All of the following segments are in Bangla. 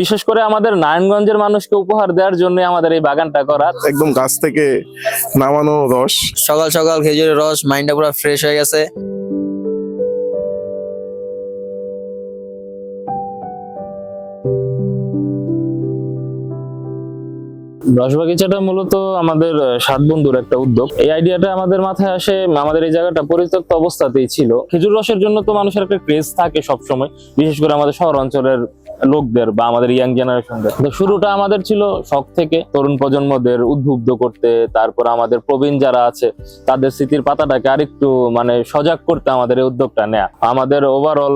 বিশেষ করে আমাদের নারায়ণগঞ্জের মানুষকে উপহার দেওয়ার জন্য আমাদের এই বাগানটা করা। একদম গাছ থেকে নামানো রস। সকাল সকাল খেজুরের রস, মাইন্ডটা পুরো ফ্রেশ হয়ে গেছে। রস বাগিচাটা মূলত আমাদের 7 বন্ধুর একটা উদ্যোগ। এই আইডিয়াটা আমাদের মাথায় আসে, আমাদের এই জায়গাটা পরিত্যক্ত অবস্থাতেই ছিল। খেজুর রসের জন্য তো মানুষের একটা ক্রেজ থাকে সবসময়, বিশেষ করে আমাদের শহর অঞ্চলের লোকদের বা আমাদের ইয়াং জেনারেশনদের। তো শুরুটা আমাদের ছিল শখ থেকে, তরুণ প্রজন্মদের উদ্বুদ্ধ করতে, তারপর আমাদের প্রবীণ যারা আছে তাদের স্মৃতির পাতাটাকে আরেকটু সজাগ করতে আমাদের এই উদ্যোগটা নেয়া। আমাদের ওভারঅল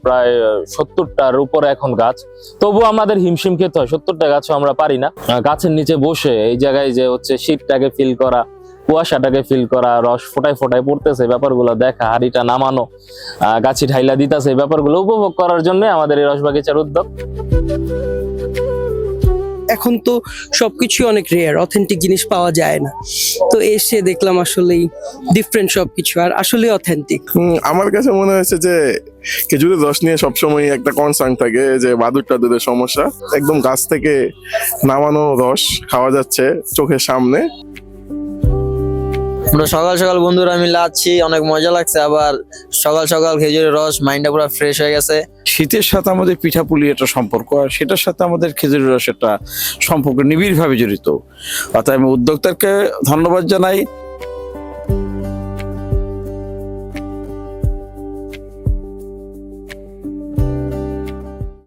প্রায় 70টার উপরে এখন গাছ। তবু আমাদের হিমশিম খেতে হয়, 70টা গাছও আমরা পারি না। গাছের নিচে বসে এই জায়গায় যে হচ্ছে শীতটাকে ফিল করা, কুয়াশাটাকে ফিল করা, রস ফোটায় ফোটায় পড়তেছে, ব্যাপারগুলো দেখা, হাড়িটা নামানো, গাছি ঢাইলা দিতেছে, এই ব্যাপারগুলো উপভোগ করার জন্য আমাদের এই রস বাগিচার উদ্যোগ। এখন তো সবকিছু অনেক রেয়ার, অথেন্টিক জিনিস পাওয়া যায় না। তো এসে দেখলাম আসলেই ডিফারেন্ট সবকিছু, আর আসলে অথেন্টিক। আমার কাছে মনে হয়েছে যে খেজুরের রস নিয়ে সবসময় একটা কনসার্ন থাকে যে বাদুড় টাদুরের সমস্যা। একদম গাছ থেকে নামানো রস খাওয়া যাচ্ছে চোখের সামনে। আমরা সকাল সকাল বন্ধুরা মিলে আছি, অনেক মজা লাগছে। আবার সকাল সকাল খেজুরের রস, মাইন্ডটা পুরো ফ্রেশ হয়ে গেছে। শীতের সাথে আমাদের পিঠাপুলি একটা সম্পর্ক, আর সেটার সাথে আমাদের খেজুরের রস একটা সম্পর্ক নিবিড়ভাবে জড়িত। অর্থাৎ আমি উদ্যোক্তাকে ধন্যবাদ জানাই।